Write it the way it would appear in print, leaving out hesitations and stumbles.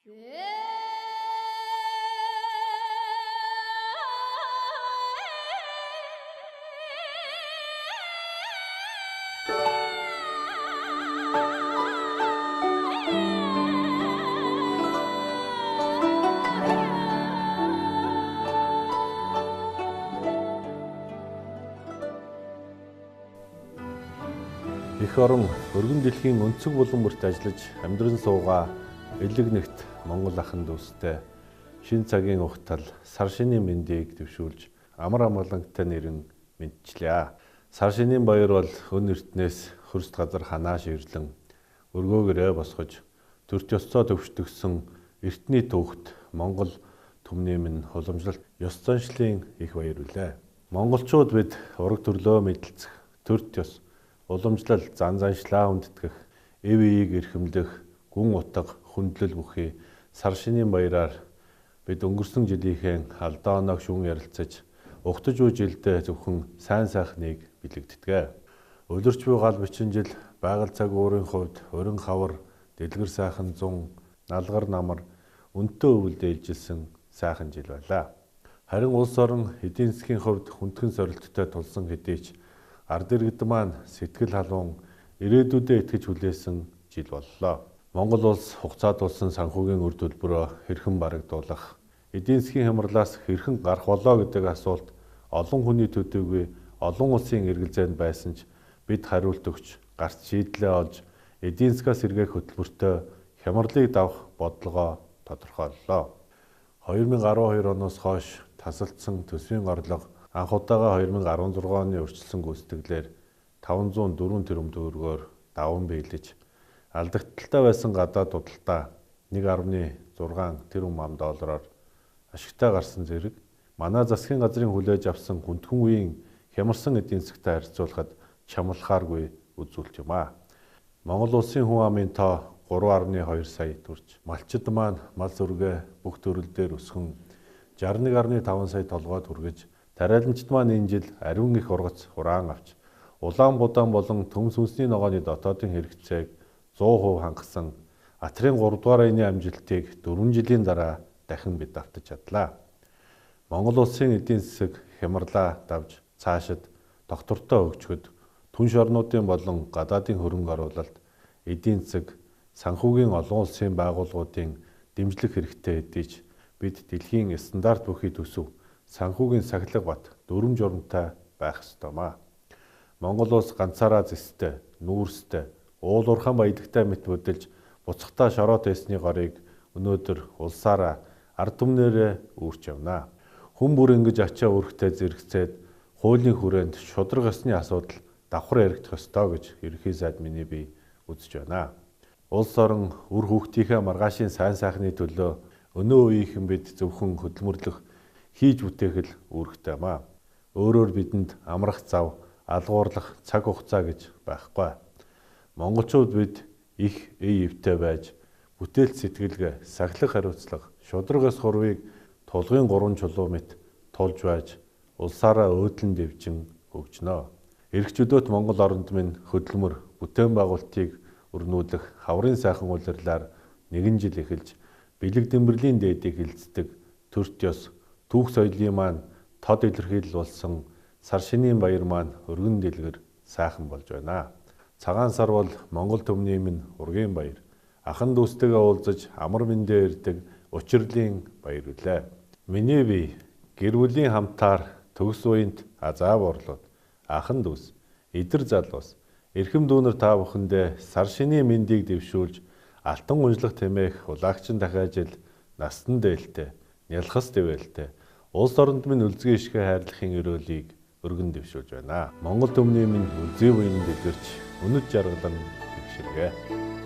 Эх орон өргөн дэлхийн өнцөг булан бүрт ажиллаж амьдран суугаа элэг нэгт Монгол ахын дүүстэй шин цагийн ухтал сар шинийн мэндийг дэвшүүлж амар амгалантай нэрэн мэдчлээ. Сар шинийн баяр бол өн эртнээс хөрст газар ханааш ирлэн өргөөгөрөө босгож төрт ёсцоо төвшдөгсөн эртний төвхт Монгол түмний минь уламжлалт ёс заншлын их баяр үлээ. Монголчууд бид ураг төрлөө мэдлцэх төрт ёс уламжлал зан заншлаа үндэтгэх, эв эийг эрхэмлэх, гүн утга, хүндлэл бүхий сар шинийн баяраар бид өнгөрсөн жилийнхээ алдаа оноог шүүн ярилцаж, угтаж буй жилдээ зөвхөн сайн сайхныг бэлэгддэг. Өлөрч буй гал бичин жил байгаль цаг уурын хувьд өрн хавар, дэлгэр сайхан 100, налгар намар өнтөө өвөлдөө илжилсэн сайхан жил байлаа. Харин улс орон эдийн засгийн хувьд хүндхэн сорилттой тулсан хэдий ч ард иргэд маань сэтгэл халуун ирээдүйдээ итгэж хүлээсэн жил боллоо. Монгол улс хугацаад болсон санхүүгийн үр төлбөрөө хэрхэн барагдуулах, эдийн засгийн хямралаас хэрхэн гарах болоо гэдэг асуулт олон хүний төдийгүй олон улсын эргэлзээнд байсан ч бид хариулт өгч гарт шийдлээ олж эдийн засгаас сэргээх хөтөлбөртөө хямралыг давах бодлогоо тодорхойллоо. 2012 оноос хойш тасалдсан төсвийн орлого анх удаага 2016 оны өрчлсөн гүйцэтгэлээр 504 тэрбум төгрөгөөр даван биелэж алдагдaltaй байсан гадаад худалдаа 1.6 тэрбум ам доллараар ашигтай гарсан зэрэг манай засгийн газрын хүлээж авсан хүндхэн үеийн хямарсан эдийн засгтай харьцуулахад чамлахааргүй үзүүлэлт юм а. Монгол улсын хүн амын тоо 3.2 сая төрж, малчид маань мал зүргээ бүх төрөл дээр өсгөн 61.5 сая толгойд хүргэж, тариаланчид маань энэ жил ариун их ургац хураан авч, улаан будаан болон төмс үнсний ногооны дотоодын хэрэгцээг 100% хангасан Атрын 3 дугаар аяны амжилтыг 4 жилийн дараа дахин бид давтаж чадлаа. Монгол улсын эдийн засаг хямралаа давж цаашид доктортой хөгжөхөд түнш орнуудын болон гадаадын хөрөнгө оруулалт, эдийн засаг, санхүүгийн олон улсын байгууллагуудын дэмжлэг хэрэгтэй хэдий ч бид дэлхийн стандарт бүхий төсөв санхүүгийн сахилга бат дүрм журамтай байх ёстой маа. Монгол улс ганцаараа зэстэй, нүүрстэй, уул уурхайн баялагтай мэт бүдэлж буцахтаа шороод байсны горыг өнөөдөр улсаараа ард түмнээрээ үүрч явнаа. Хүн бүр ингэж ачаа үүрэгтэй зэрэгцээд хуулийн хүрээнд шудраг ёсны асуудал давхар яригдах ёстой гэж ерөнхий сайд миний бие үзэж байна. Улс орон үр хүүхдийнхээ маргаашийн сайн сайхны төлөө өнөө үеийнхэн бид зөвхөн хөдөлмөрлөх хийж бүтээх л үүрэгтэй маа. Өөрөөр бидэнд амрах зав, алгуурлах цаг хугацаа гэж байхгүй. Монголчууд бид их ивтэй байж, бүтээлт сэтгэлгээ, сахилга хариуцлага, шудраг ёс хурвыг тулгын 3 чулуу мэт тулж байж, улсаараа өөдлөн дэвжин хөгжнө. Ирэх чөлөөт Монгол оронд минь хөдөлмөр, бүтээн байгуулалтыг өрнүүлэх хаврын сайхан улирлаар 1 жил эхэлж, бэлэг дэмбэрлийн дээдийг хилцдэг төрт ёс, түүх соёлын маань тод илэрхийлэл болсон сар шинийн баяр маань өргөн дэлгэр сайхан болж байна. Цагаан сар бол Монгол түмний минь ургийн баяр. Ахан дүүстэйгээ уулзаж амар мэндээ ирдэг учирлын баяр үлээ. Миний бие гэр бүлийн хамтаар төгс уянт азаа борлууд, ахан дүүс, эдэр залуус, эрхэм дүүнер та бүхэндээ сар шинийн мэндийг дэвшүүлж алтан унжлах тэмээх улаагчин дахиад жил настан дээлтэй, нялхас дэвэлтэй, улс оронд минь үлзгээ ишгэ хайрлахын өрөөлийг өргөн дэвшүүлж байна. Монгол түмний минь үлзий буйн дэлгэрч, үнэт жаргалан дэвширгээ.